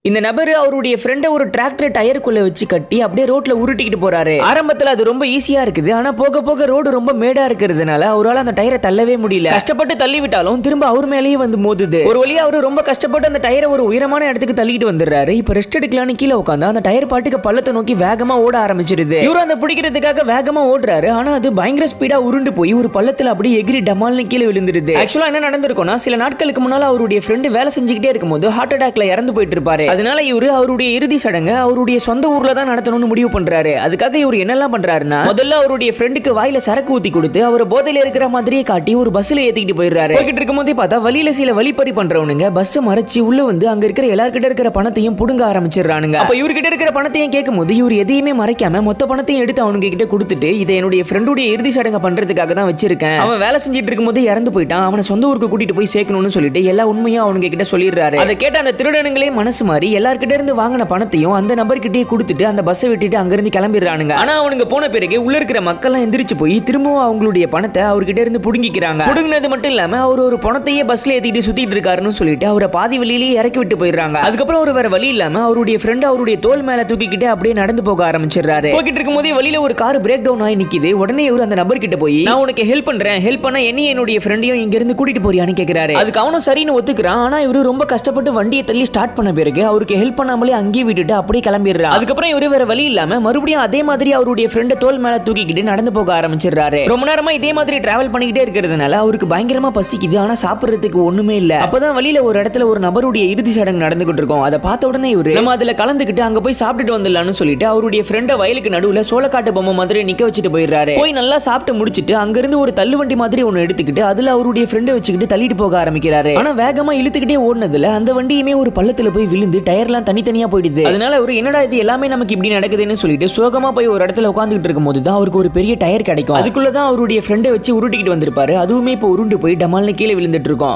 இந்த நபர் அவருடைய ஃப்ரெண்டை ஒரு டிராக்டர் டயருக்குள்ள வச்சு கட்டி அப்படியே ரோட்ல உருட்டிக்கிட்டு போறாரு. ஆரம்பத்துல அது ரொம்ப ஈஸியா இருக்குது, ஆனா போக போக ரோடு ரொம்ப மேடா இருக்கிறதுனால அவரால் அந்த டயரை தள்ளவே முடியல. கஷ்டப்பட்டு தள்ளி விட்டாலும் திரும்ப அவர் மேலேயே வந்து மோதுது. ஒரு வழியா அவரு ரொம்ப கஷ்டப்பட்டு அந்த டயரை ஒரு உயரமான இடத்துக்கு தள்ளிட்டு வந்துடுறாரு. இப்ப ரெஸ்ட் எடுக்கலான்னு கீழே உட்காந்து அந்த டயர் பாட்டுக்கு பள்ளத்தை நோக்கி வேகமா ஓட ஆரம்பிச்சிருது. இவரு அந்த பிடிக்கிறதுக்காக வேகமா ஓடுறாரு. ஆனா அது பயங்கர ஸ்பீடா உருண்டு போய் ஒரு பள்ளத்துல அப்படியே எகிரி டமால்னு கீழே விழுந்துருது. ஆக்சுவலா என்ன நடந்திருக்கும்னா, சில நாட்களுக்கு முன்னால அவருடைய ஃப்ரெண்டு வேலை செஞ்சுக்கிட்டே இருக்கும்போது ஹார்ட் அட்டாக்ல இறந்து போயிட்டு இருப்பாரு. அதனால இவரு அவருடைய இறுதி சடங்கு அவருடைய சொந்த ஊர்ல தான் நடத்தணும்னு முடிவு பண்றாரு. அதுக்காக இவர் என்னெல்லாம் பண்றாருன்னா, முதல்ல அவருடைய ஃப்ரெண்டுக்கு வாயில சரக்கு ஊத்தி கொடுத்து அவரை போதையில இருக்கிற மாதிரியே காட்டி ஒரு பஸ்ல ஏத்திக்கிட்டு போயிடுறாரு. போய்கிட்டு இருக்கும்போதே பார்த்தா வழியில சில வழிப்பறி பண்றவனுங்க பஸ் மறைச்சு உள்ள வந்து அங்க இருக்கிற எல்லார்கிட்ட இருக்கிற பணத்தையும் புடுங்க ஆரம்பிச்சிடறானுங்க. அப்ப இவர்கிட்ட இருக்கிற பணத்தையும் கேட்கும்போது இவர் எதையுமே மறைக்காம மொத்த பணத்தையும் எடுத்து அவனுங்க கிட்ட கொடுத்துட்டு, இதை என்னுடைய ஃப்ரெண்டுடைய இறுதி சடங்கு பண்றதுக்காக தான் வச்சிருக்கேன், அவன் வேலை செஞ்சிட்டு இருக்கும்போது இறந்து போயிட்டான், அவனை சொந்த ஊருக்கு கூட்டிட்டு போய் சேர்க்கணும்னு சொல்லிட்டு எல்லா உண்மையும் அவனுங்க கிட்ட சொல்லிடுறாரு. அதை கேட்ட அந்த திருடனுங்களே மனசு மாறி எல்லார்கிட்ட இருந்து வாங்கின பணத்தையும் அந்த நபர்கிட்டயே கொடுத்துட்டு அந்த பஸ்ஸை விட்டுட்டு அங்கிருந்து கிளம்பிடுறானுங்க. ஆனா அவனுங்க போன பிறகு உள்ள இருக்கிற மக்கள் எந்திரிச்சு போய் திரும்பவும் அவங்களுடைய பணத்தை அவர்கிட்ட இருந்து புடுங்கிக்கிறாங்க. புடுங்கினது மட்டும் இல்லாம அவர் ஒரு பணத்தையே பஸ்ல ஏத்திட்டு சுத்திட்டு இருக்காருன்னு சொல்லிட்டு அவரை பாதி வழியிலேயே இறக்கி விட்டு போயிடுறாங்க. அதுக்கப்புறம் அவர் வேற வழி இல்லாம அவருடைய ஃப்ரெண்ட் அவருடைய தோல் மேல தூக்கிக்கிட்டு அப்படியே நடந்து போக ஆரம்பிச்சிடுறாரு. போய்கிட்டு இருக்கும்போதே வழியில ஒரு கார் பிரேக் டவுன் ஆகி நிக்குது. உடனே இவர் அந்த நபர் கிட்ட போய், நான் உனக்கு ஹெல்ப் பண்றேன், ஹெல்ப் பண்ண என்னுடைய ஃப்ரெண்டையும் இங்க இருந்து கூட்டிட்டு போறியான்னு கேக்குறாரு. அதுக்கு அவனும் சரின்னு ஒத்துக்கிறான். ஆனா இவரு ரொம்ப கஷ்டப்பட்டு வண்டியை தள்ளி ஸ்டார்ட் பண்ண பிறகு அவருக்கு ஹெல்ப் பண்ணாமலே அங்கேயே விட்டுட்டு அப்படியே கிளம்பிடுறாரு. அதுக்கப்புறம் இவரு வேற வழி இல்லாம மறுபடியும் அதே மாதிரி அவருடைய ஃப்ரெண்ட் தோல் மேல தூக்கிக்கிட்டு நடந்து போக ஆரம்பிச்சிடுறாரு. ரொம்ப நேரமா இதே மாதிரி டிராவல் பண்ணிக்கிட்டே இருக்கிறதுனால அவருக்கு பயங்கரமா பசிக்குது. ஆனா சாப்பிடுறதுக்கு ஒண்ணுமே இல்ல. அப்பதான் வழியில ஒரு இடத்துல ஒரு நபருடைய இறுதி சடங்கு நடந்துகிட்டு இருக்கும். அதை பார்த்த உடனே இவரு நம்ம அதுல கலந்துக்கிட்டு அங்க போய் சாப்பிட்டுட்டு வந்துடலாம்னு சொல்லிட்டு அவருடைய ஃப்ரெண்ட வயலுக்கு நடுவுல சோளக்காட்டு பொம்மை மாதிரி நிக்க வச்சுட்டு போயிடுறாரு. போய் நல்லா சாப்பிட்டு முடிச்சிட்டு அங்கிருந்து ஒரு தள்ளுவண்டி மாதிரி ஒன்னு எடுத்துக்கிட்டு அதுல அவருடைய ஃப்ரெண்டை வச்சுக்கிட்டு தள்ளிட்டு போக ஆரம்பிக்கிறாரு. ஆனா வேகமா இழுத்துக்கிட்டே ஓடுனதுல அந்த வண்டியுமே ஒரு பள்ளத்துல போய் விழுந்து டயர்லாம் தனித்தனியா போயிடுது. அதனால அவரு என்னடா இது எல்லாமே நமக்கு இப்படி நடக்குதுன்னு சொல்லிட்டு சோகமா போய் ஒரு இடத்துல உட்காந்துட்டு இருக்கும்போது தான் அவருக்கு ஒரு பெரிய டயர் கிடைக்கும். அதுக்குள்ளதான் அவருடைய ஃப்ரெண்டை வச்சு உருட்டிக்கிட்டு வந்திருப்பாரு. அதுவுமே இப்போ உருண்டு போய் டமால்னு கீழே விழுந்துட்டு இருக்கும்.